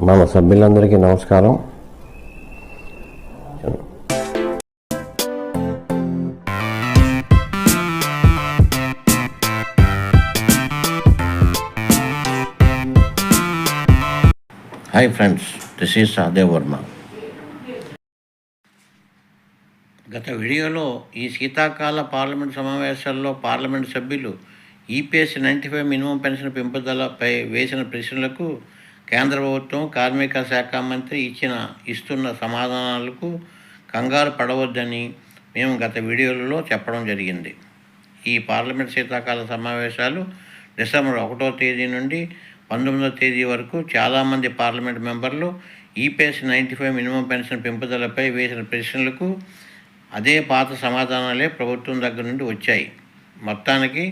మన సభ్యులందరికీ నమస్కారం. Hi friends, this is Sahadev Varma. గత వీడియోలో ఈ శీతాకాల పార్లమెంట్ సమావేశాల్లో పార్లమెంట్ సభ్యులు ఈపీఎస్ 95 మినిమం పెన్షన్ పెంపుదలపై వేసిన ప్రశ్నలకు కేంద్ర ప్రభుత్వం కార్మిక శాఖ మంత్రి ఇస్తున్న సమాధానాలకు కంగారు పడవద్దని మేము గత వీడియోలలో చెప్పడం జరిగింది. ఈ పార్లమెంట్ శీతాకాల సమావేశాలు డిసెంబర్ 1వ తేదీ నుండి 19వ తేదీ వరకు చాలామంది పార్లమెంట్ మెంబర్లు ఈపీఎస్ 95 మినిమం పెన్షన్ పెంపుదలపై వేసిన ప్రశ్నలకు అదే పాత సమాధానాలే ప్రభుత్వం దగ్గర నుండి వచ్చాయి. మొత్తానికి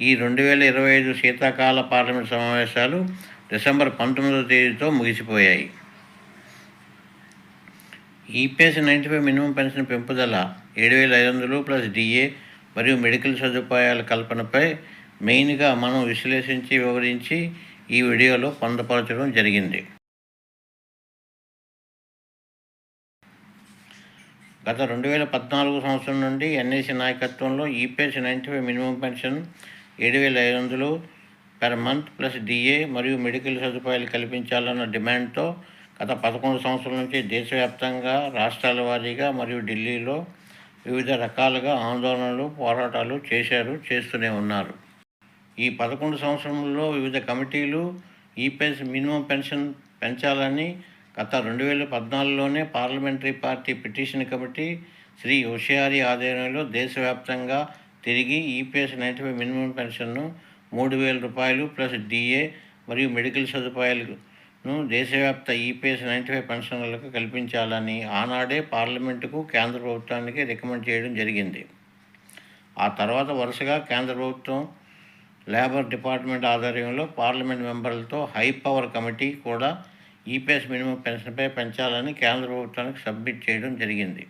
ఈ 2025 శీతాకాల పార్లమెంట్ సమావేశాలు డిసెంబర్ 19వ తేదీతో ముగిసిపోయాయి. ఈపీఎస్ 95 మినిమం పెన్షన్ పెంపుదల 7,500 ప్లస్ డిఏ మరియు మెడికల్ సదుపాయాల కల్పనపై మెయిన్గా మనం విశ్లేషించి వివరించి ఈ వీడియోలో పొందపరచడం జరిగింది. గత 2014 సంవత్సరం నుండి ఎన్ఈసీ నాయకత్వంలో EPS 95 minimum pension 7,500 per month plus DA మరియు మెడికల్ సదుపాయాలు కల్పించాలన్న డిమాండ్తో గత 11 సంవత్సరాల నుంచి దేశవ్యాప్తంగా రాష్ట్రాల వారీగా మరియు ఢిల్లీలో వివిధ రకాలుగా ఆందోళనలు పోరాటాలు చేస్తూనే ఉన్నారు. ఈ 11 సంవత్సరంలో వివిధ కమిటీలు ఈపీఎస్ మినిమం పెన్షన్ పెంచాలని గత 2014లోనే parliamentary party petition committee Shri Hushiyari ఆధ్వర్యంలో దేశవ్యాప్తంగా తిరిగి ఈపీఎస్ 95 మినిమం పెన్షన్ను 3,000 రూపాయలు ప్లస్ డిఏ మరియు మెడికల్ సదుపాయాలను దేశవ్యాప్త ఈపీఎస్ 95 పెన్షన్లకు కల్పించాలని ఆనాడే పార్లమెంటుకు కేంద్ర ప్రభుత్వానికి రికమెండ్ చేయడం జరిగింది. ఆ తర్వాత వరుసగా కేంద్ర ప్రభుత్వం లేబర్ డిపార్ట్మెంట్ ఆధ్వర్యంలో పార్లమెంట్ మెంబర్లతో హై పవర్ కమిటీ కూడా ఈపీఎస్ మినిమం పెన్షన్పై పెంచాలని కేంద్ర ప్రభుత్వానికి సబ్మిట్ చేయడం జరిగింది.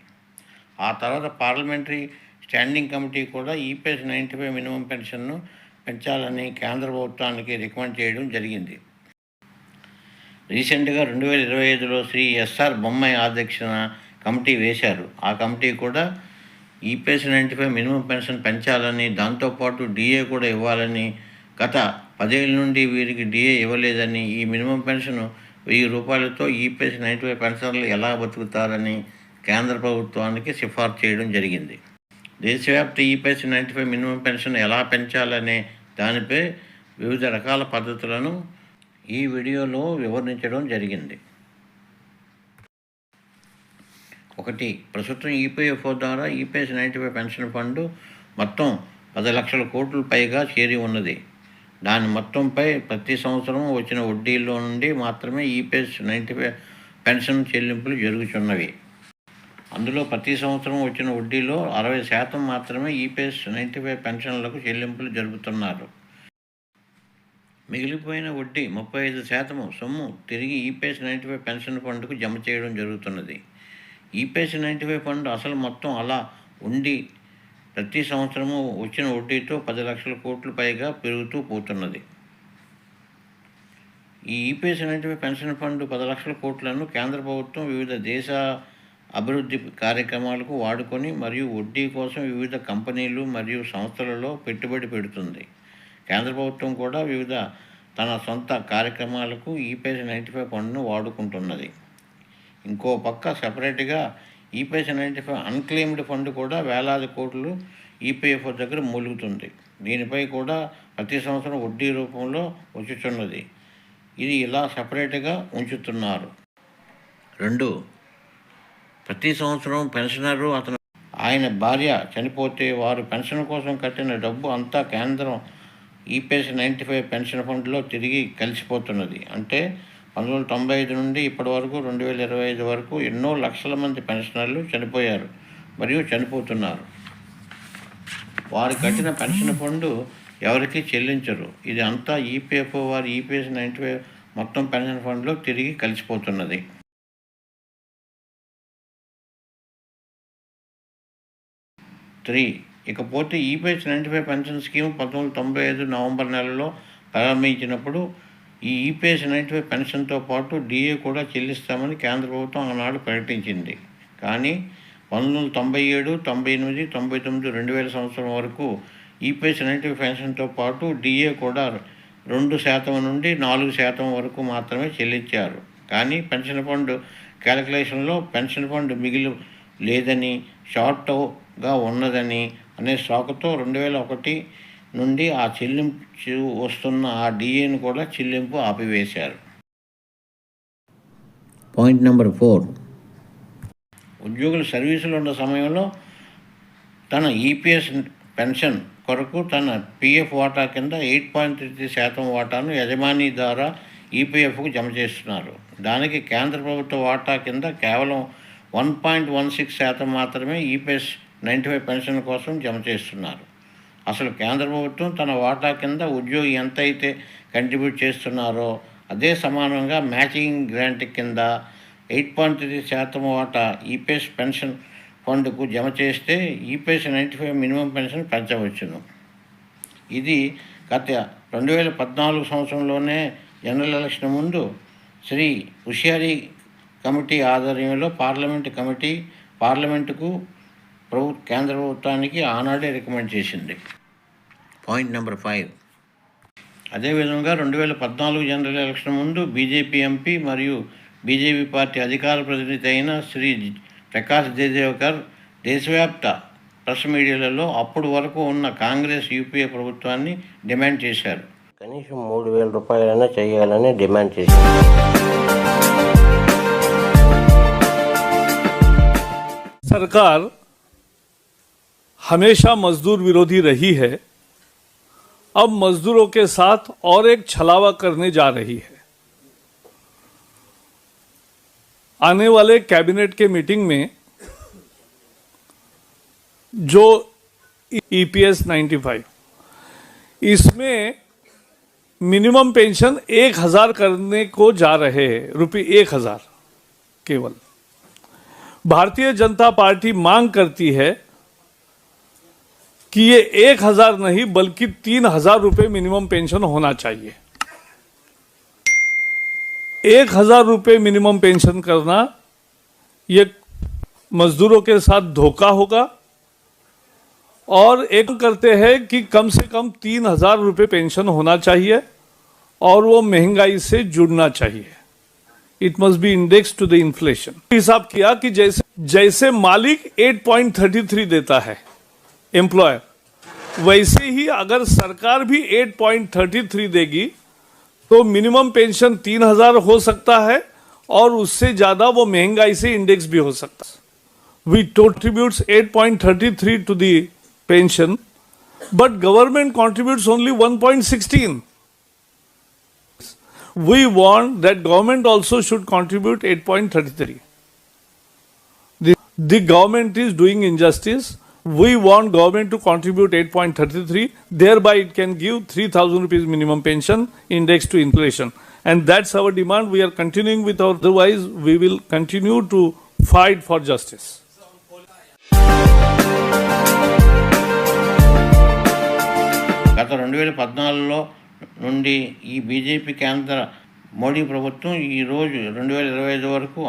ఆ తర్వాత పార్లమెంటరీ స్టాండింగ్ కమిటీ కూడా ఈపీఎస్ 95 మినిమం పెన్షన్ను పెంచాలని కేంద్ర ప్రభుత్వానికి రికమెండ్ చేయడం జరిగింది. రీసెంట్గా 2025లో శ్రీ ఎస్ఆర్ బొమ్మాయి అధ్యక్షన కమిటీ వేశారు. ఆ కమిటీ కూడా ఈపీఎస్ 95 మినిమం పెన్షన్ పెంచాలని, దాంతోపాటు డిఏ కూడా ఇవ్వాలని, గత 10 ఏళ్ళ నుండి వీరికి డిఏ ఇవ్వలేదని, ఈ మినిమం పెన్షన్ 1,000 రూపాయలతో ఈపీఎస్ 95 పెన్షన్లు ఎలా బతుకుతారని కేంద్ర ప్రభుత్వానికి సిఫార్సు చేయడం జరిగింది. దేశవ్యాప్త ఈపీఎస్ 95 మినిమం పెన్షన్ ఎలా పెంచాలనే దానిపై వివిధ రకాల పద్ధతులను ఈ వీడియోలో వివరించడం జరిగింది. 1. ప్రస్తుతం ఈపీఎఫ్ఓ ద్వారా ఈపీఎస్ 95 పెన్షన్ ఫండ్ మొత్తం 10 లక్షల కోట్ల పైగా చేరి ఉన్నది. దాని మొత్తంపై ప్రతి సంవత్సరం వచ్చిన వడ్డీలో నుండి మాత్రమే ఈపీఎస్ 95 పెన్షన్ చెల్లింపులు జరుగుతున్నవి. అందులో ప్రతి సంవత్సరం వచ్చిన వడ్డీలో 60% మాత్రమే ఈపీఎస్ 95 పెన్షన్లకు చెల్లింపులు జరుపుతున్నారు. మిగిలిపోయిన వడ్డీ 35% సొమ్ము తిరిగి ఈపీఎస్ 95 పెన్షన్ ఫండ్కు జమ చేయడం జరుగుతున్నది. ఈపీఎస్ 95 ఫండ్ అసలు మొత్తం అలా ఉండి ప్రతి సంవత్సరము వచ్చిన వడ్డీతో 10 లక్షల కోట్ల పైగా పెరుగుతూ పోతున్నది. ఈ ఈపీఎస్ 95 పెన్షన్ ఫండ్ 10 లక్షల కోట్లను కేంద్ర ప్రభుత్వం వివిధ దేశ అభివృద్ధి కార్యక్రమాలకు వాడుకొని మరియు వడ్డీ కోసం వివిధ కంపెనీలు మరియు సంస్థలలో పెట్టుబడి పెడుతుంది. కేంద్ర ప్రభుత్వం కూడా వివిధ తన సొంత కార్యక్రమాలకు ఈపీఎస్ 95 ఫండ్ను వాడుకుంటున్నది. ఇంకో పక్క సపరేట్గా ఈపీఎస్ 95 అన్క్లెయిమ్డ్ ఫండ్ కూడా వేలాది కోట్లు ఈపీఎఫ్ఓ దగ్గర మూలుగుతుంది. దీనిపై కూడా ప్రతి సంవత్సరం వడ్డీ రూపంలో వచ్చుచున్నది. ఇది ఇలా సపరేట్గా ఉంచుతున్నారు. 2. ప్రతి సంవత్సరం పెన్షనరు ఆయన భార్య చనిపోతే వారు పెన్షన్ కోసం కట్టిన డబ్బు అంతా కేంద్రం ఈపీఎస్ 95 పెన్షన్ ఫండ్లో తిరిగి కలిసిపోతున్నది. అంటే 1995 నుండి ఇప్పటి వరకు 2025 వరకు ఎన్నో లక్షల మంది పెన్షనర్లు చనిపోయారు మరియు చనిపోతున్నారు. వారు కట్టిన పెన్షన్ ఫండ్ ఎవరికి చెల్లించరు. ఇది అంతా ఈపీఎఫ్ఓ వారి ఈపీఎస్ 95 మొత్తం పెన్షన్ ఫండ్లో తిరిగి కలిసిపోతున్నది. 3. ఇకపోతే ఈపీఎస్ 95 పెన్షన్ స్కీమ్ 1995 నవంబర్ నెలలో ప్రారంభించినప్పుడు ఈ ఈపీఎస్ 95 పెన్షన్తో పాటు డిఏ కూడా చెల్లిస్తామని కేంద్ర ప్రభుత్వం ఆనాడు ప్రకటించింది. కానీ 1997, 98, 99, 2000 సంవత్సరం వరకు ఈపీఎస్ 95 పెన్షన్తో పాటు డిఏ కూడా 2% నుండి 4% వరకు మాత్రమే చెల్లించారు. కానీ పెన్షన్ ఫండ్ క్యాలిక్యులేషన్లో పెన్షన్ ఫండ్ మిగిలి లేదని, షార్ట్గా ఉన్నదని అనే సాకుతో 2001 నుండి ఆ చెల్లింపు వస్తున్న ఆ డిఏను కూడా చెల్లింపు ఆపివేశారు. పాయింట్ నెంబర్ 4, ఉద్యోగులు సర్వీసులో ఉన్న సమయంలో తన ఈపీఎస్ పెన్షన్ కొరకు తన పీఎఫ్ వాటా కింద 8.33% వాటాను యజమాని ద్వారా ఈపీఎఫ్కు జమ చేస్తున్నారు. దానికి కేంద్ర ప్రభుత్వ వాటా కింద కేవలం 1.16% మాత్రమే ఈపీఎస్ 95 పెన్షన్ కోసం జమ చేస్తున్నారు. అసలు కేంద్ర ప్రభుత్వం తన వాటా కింద ఉద్యోగి ఎంత అయితే కంట్రిబ్యూట్ చేస్తున్నారో అదే సమానంగా మ్యాచింగ్ గ్రాంట్ కింద 8.3% వాటా ఈపీఎస్ పెన్షన్ ఫండ్కు జమ చేస్తే ఈపీఎస్ 95 మినిమం పెన్షన్ పెంచవచ్చును. ఇది గత 2014 సంవత్సరంలోనే జనరల్ ఎలక్షన్ ముందు శ్రీ హుషియారీ కమిటీ ఆధ్వర్యంలో పార్లమెంటుకు కేంద్ర ప్రభుత్వానికి ఆనాడే రికమెండ్ చేసింది. పాయింట్ నెంబర్ 5, అదేవిధంగా 2014 జనరల్ ఎలక్షన్ ముందు బీజేపీ ఎంపీ మరియు బీజేపీ పార్టీ అధికార ప్రతినిధి అయిన శ్రీ ప్రకాష్ జయదేవకర్ దేశవ్యాప్త ప్రెస్ మీడియాలలో అప్పుడు వరకు ఉన్న కాంగ్రెస్ యూపీఏ ప్రభుత్వాన్ని డిమాండ్ చేశారు. కనీసం 3,000 రూపాయలైనా చేయాలని డిమాండ్ చేశారు. सरकार हमेशा मजदूर विरोधी रही है, अब मजदूरों के साथ और एक छलावा करने जा रही है. आने वाले कैबिनेट के मीटिंग में जो ईपीएस 95 इसमें मिनिमम पेंशन 1,000 करने को जा रहे हैं. ₹1,000 केवल. भारतीय जनता पार्टी मांग करती है कि ये 1,000 नहीं बल्कि 3,000 रुपये मिनिमम पेंशन होना चाहिए. 1,000 रुपये मिनिमम पेंशन करना ये मजदूरों के साथ धोखा होगा और एक करते हैं कि कम से कम 3,000 रुपये पेंशन होना चाहिए और वो महंगाई से जुड़ना चाहिए. It must be index to the inflation. हिसाब किया कि जैसे मालिक 8.33 देता है एम्प्लॉयर, वैसे ही अगर सरकार भी 8.33 देगी तो मिनिमम पेंशन 3,000 हो सकता है और उससे ज्यादा वो महंगाई से इंडेक्स भी हो सकता है. We contributes 8.33 to the pension, but government contributes only 1.16. We want that government also should contribute 8.33. The government is doing injustice. We want government to contribute 8.33. Thereby it can give 3,000 rupees minimum pension indexed to inflation. And that's our demand. We are continuing with our, otherwise we will continue to fight for justice. గత 2014 నుండి ఈ BJP కేంద్ర మోడీ ప్రభుత్వం ఈరోజు 2025 వరకు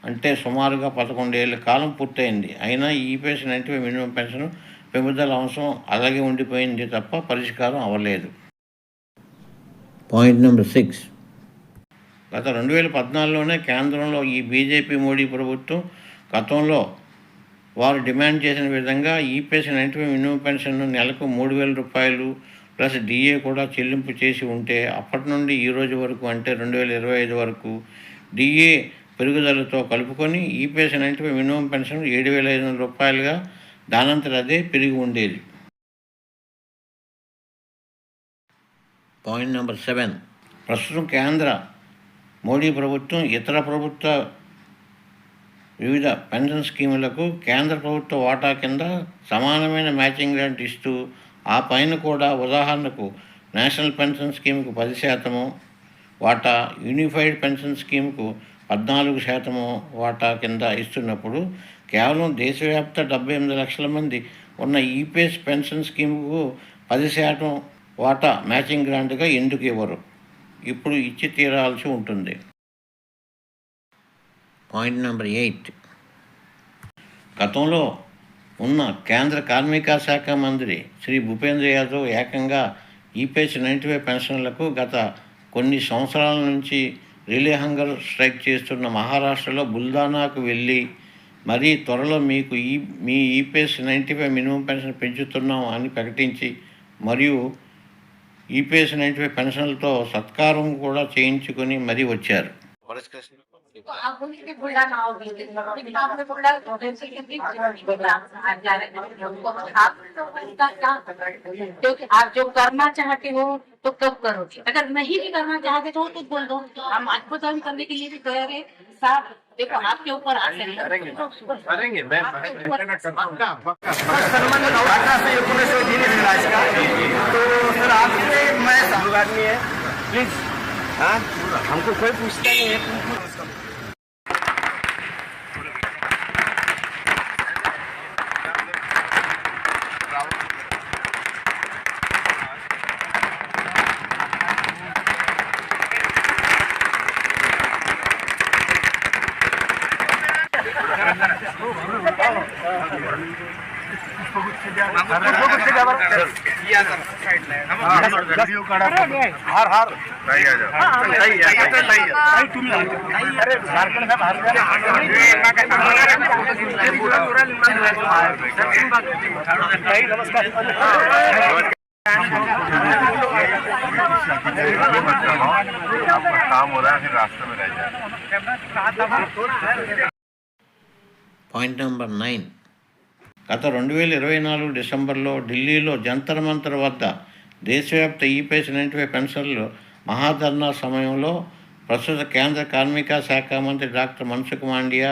అంటే సుమారుగా 11 ఏళ్ల కాలం పూర్తయింది. అయినా ఈపీఎస్ 95 మినిమం పెన్షన్ పెంపుదల అంశం అలాగే ఉండిపోయింది తప్ప పరిష్కారం అవ్వలేదు. పాయింట్ నెంబర్ 6, గత 2014లోనే కేంద్రంలో ఈ బీజేపీ మోడీ ప్రభుత్వం గతంలో వారు డిమాండ్ చేసిన విధంగా ఈపీఎస్ 95 మినిమం పెన్షన్ను నెలకు 3,000 రూపాయలు ప్లస్ డిఏ కూడా చెల్లింపు చేసి ఉంటే అప్పటి నుండి ఈ రోజు వరకు అంటే 2025 వరకు డిఏ పెరుగుదలతో కలుపుకొని ఈపీఎస్ 95 మినిమం పెన్షన్ 7,500 రూపాయలుగా దానంతట అదే పెరిగి ఉండేది. పాయింట్ నెంబర్ 7, ప్రస్తుతం కేంద్ర మోడీ ప్రభుత్వం ఇతర ప్రభుత్వ వివిధ పెన్షన్ స్కీములకు కేంద్ర ప్రభుత్వ వాటా కింద సమానమైన మ్యాచింగ్ గ్రాంట్ ఇస్తూ ఆ పైన కూడా ఉదాహరణకు నేషనల్ పెన్షన్ స్కీమ్కు 10% వాటా, యూనిఫైడ్ పెన్షన్ స్కీమ్కు 14% వాటా కింద ఇస్తున్నప్పుడు కేవలం దేశవ్యాప్త 78 లక్షల మంది ఉన్న ఈపీఎస్ పెన్షన్ స్కీమ్కు 10% వాటా మ్యాచింగ్ గ్రాంట్గా ఎందుకు ఇవ్వరు? ఇప్పుడు ఇచ్చి తీరాల్సి ఉంటుంది. Point number 8. గతంలో ఉన్న కేంద్ర కార్మిక శాఖ మంత్రి శ్రీ భూపేంద్ర యాదవ్ ఏకంగా ఈపీఎస్ 95 పెన్షన్లకు గత కొన్ని సంవత్సరాల నుంచి రిలే హంగర్ స్ట్రైక్ చేస్తున్న మహారాష్ట్రలో బుల్దానాకు వెళ్ళి మరీ త్వరలో మీకు మీ ఈపీఎస్ 95 మినిమం పెన్షన్ పెంచుతున్నాం అని ప్రకటించి మరియు ఈపీఎస్ 95 పెన్షన్లతో సత్కారం కూడా చేయించుకొని మరీ వచ్చారు. आप उनके बुलाना होगी लेकिन आपने बुला क्योंकि आप जो करना चाहते हो तो कब करोगे, अगर नहीं भी करना चाहते तो कुछ बोल दो, हम अद्भुत करने के लिए भी तैयार है साहब। देखो आपके ऊपर आते हैं करेंगे मैं तो सर आपसे मैं आदमी है प्लीज, हाँ हमको कोई पूछता नहीं है। काम हो रहा है फिर रास्ते में रह जाए। Point number 9. గత 2024 డిసెంబర్లో ఢిల్లీలో జంతర్ మంతర్ వద్ద దేశవ్యాప్త ఈపీఎస్ 95 పెన్షన్లు మహాధర్నా సమయంలో ప్రస్తుత కేంద్ర కార్మిక శాఖ మంత్రి డాక్టర్ మన్సుఖ్ మాండియా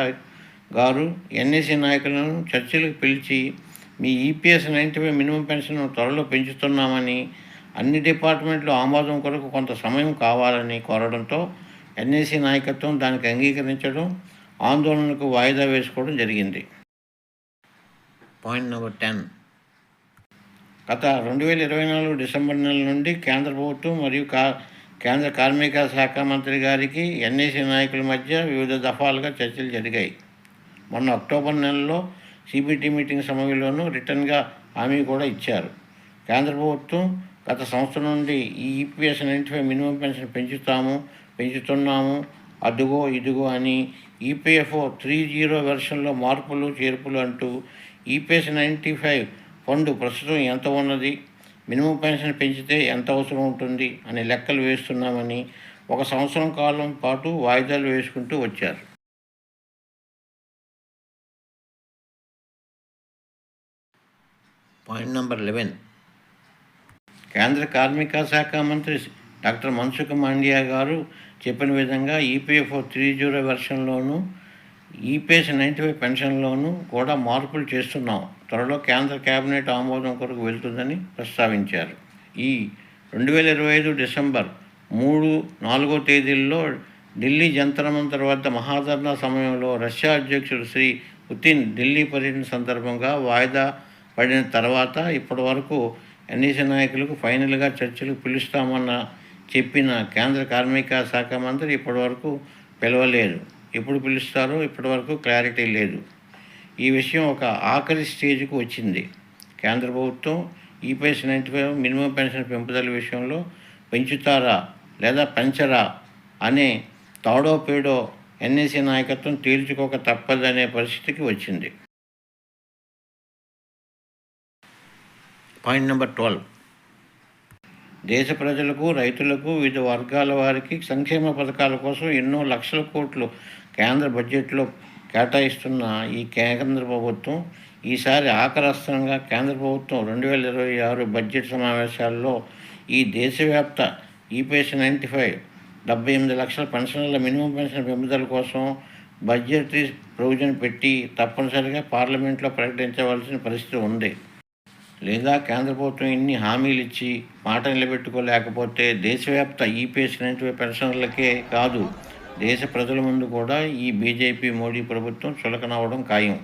గారు ఎన్ఈసీ నాయకులను చర్చలకు పిలిచి మీ ఈపీఎస్ 95 మినిమం పెన్షన్ త్వరలో పెంచుతున్నామని అన్ని డిపార్ట్మెంట్లు ఆమోదం కొరకు కొంత సమయం కావాలని కోరడంతో ఎన్ఈసీ నాయకత్వం దానికి అంగీకరించడం, ఆందోళనకు వాయిదా వేసుకోవడం జరిగింది. Point number 10. గత 2024 డిసెంబర్ నెల నుండి కేంద్ర ప్రభుత్వం మరియు కేంద్ర కార్మిక శాఖ మంత్రి గారికి ఎన్ఈసీ నాయకుల మధ్య వివిధ దఫాలుగా చర్చలు జరిగాయి. మొన్న అక్టోబర్ నెలలో సిబిటి మీటింగ్ సమయంలోనూ రిటర్న్గా హామీ కూడా ఇచ్చారు. కేంద్ర ప్రభుత్వం గత సంవత్సరం నుండి ఈ ఈపీఎస్ 95 మినిమం పెన్షన్ పెంచుతున్నాము అదుగో ఇదిగో అని ఈపీఎఫ్ఓ 30 వెర్షన్లో మార్పులు చేర్పులు అంటూ ఈపీఎస్ 95 ఫండ్ ప్రస్తుతం ఎంత ఉన్నది, మినిమం పెన్షన్ పెంచితే ఎంత అవసరం ఉంటుంది అని లెక్కలు వేస్తున్నామని 1 సంవత్సరం కాలం పాటు వాయిదాలు వేసుకుంటూ వచ్చారు. Point number 11. కేంద్ర కార్మిక శాఖ మంత్రి డాక్టర్ మన్సుఖ్ మాండియా గారు చెప్పిన విధంగా ఈపీఎఫ్ఓ 30 వెర్షన్లోనూ ఈపీఎస్ 95 పెన్షన్లోనూ కూడా మార్పులు చేస్తున్నాం, త్వరలో కేంద్ర కేబినెట్ ఆమోదం కొరకు వెళ్తుందని ప్రస్తావించారు. ఈ 2025 డిసెంబర్ 3, 4 తేదీల్లో ఢిల్లీ జంతర్ మంతర్ వద్ద మహాధర్నా సమయంలో రష్యా అధ్యక్షుడు శ్రీ పుతిన్ ఢిల్లీ పర్యటన సందర్భంగా వాయిదా పడిన తర్వాత ఇప్పటి వరకు ఎన్ఈసీ నాయకులకు ఫైనల్గా చర్చలు పిలుస్తామన్న చెప్పిన కేంద్ర కార్మిక శాఖ మంత్రి ఇప్పటివరకు పిలవలేదు. ఎప్పుడు పిలుస్తారో ఇప్పటివరకు క్లారిటీ లేదు. ఈ విషయం ఒక ఆఖరి స్టేజ్కు వచ్చింది. కేంద్ర ప్రభుత్వం ఈపీఎస్ 95 మినిమం పెన్షన్ పెంపుదల విషయంలో పెంచుతారా లేదా పెంచరా అనే తాడో పేడో ఎన్ఈసీ నాయకత్వం తేల్చుకోక తప్పదనే పరిస్థితికి వచ్చింది. Point number 12. దేశ ప్రజలకు, రైతులకు, వివిధ వర్గాల వారికి సంక్షేమ పథకాల కోసం ఎన్నో లక్షల కోట్లు కేంద్ర బడ్జెట్లో కేటాయిస్తున్న ఈ కేంద్ర ప్రభుత్వం ఈసారి ఆఖరస్త్రంగా కేంద్ర ప్రభుత్వం 2026 బడ్జెట్ సమావేశాల్లో ఈ దేశవ్యాప్త ఈపీఎస్ 95 78 లక్షల పెన్షన్ల మినిమం పెన్షన్ పెంపుదల కోసం బడ్జెటరీ ప్రొవిజన్ పెట్టి తప్పనిసరిగా పార్లమెంట్లో ప్రకటించవలసిన పరిస్థితి ఉంది. లేదా కేంద్ర ప్రభుత్వం ఇన్ని హామీలు ఇచ్చి మాట నిలబెట్టుకోలేకపోతే దేశవ్యాప్త ఈపీఎస్ 95 పెన్షన్లకే కాదు దేశ ప్రజల ముందు కూడా ఈ బీజేపీ మోడీ ప్రభుత్వం చులకనవ్వడం ఖాయం.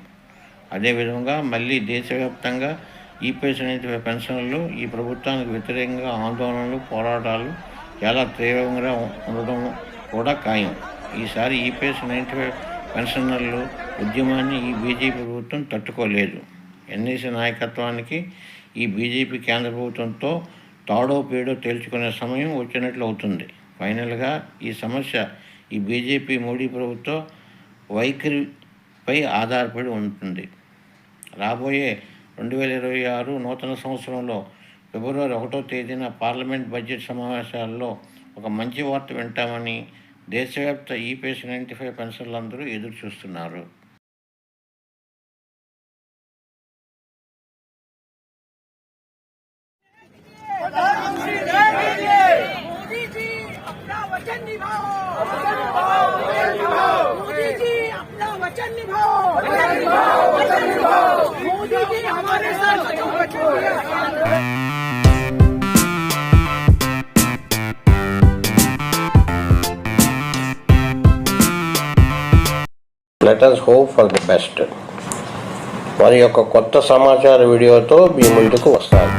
అదేవిధంగా మళ్ళీ దేశవ్యాప్తంగా ఈపీఎస్ 95 పెన్షన్లు ఈ ప్రభుత్వానికి వ్యతిరేకంగా ఆందోళనలు, పోరాటాలు చాలా తీవ్రంగా ఉండడం కూడా ఖాయం. ఈసారి ఈపీఎస్ 95 పెన్షనర్లు ఉద్యమాన్ని ఈ బీజేపీ ప్రభుత్వం తట్టుకోలేదు. ఎన్ఈసీ నాయకత్వానికి ఈ బీజేపీ కేంద్ర ప్రభుత్వంతో తాడో పేడో తేల్చుకునే సమయం వచ్చినట్లు అవుతుంది. ఫైనల్గా ఈ సమస్య ఈ బీజేపీ మోడీ ప్రభుత్వ వైఖరిపై ఆధారపడి ఉంటుంది. రాబోయే 2026 నూతన సంవత్సరంలో ఫిబ్రవరి 1వ తేదీన పార్లమెంట్ బడ్జెట్ సమావేశాల్లో ఒక మంచి వార్త వింటామని దేశవ్యాప్త ఈపీఎస్ 95 పెన్షన్లందరూ ఎదురు చూస్తున్నారు. मोदी जी अपना वचन निभाओ, मोदी जी अपना वचन निभाओ, मोदी जी हमारे साथ वचन दिया। Let us hope for the best. మరి యొక్క కొత్త సమాచార వీడియోతో మీ ముందుకు వస్తాను.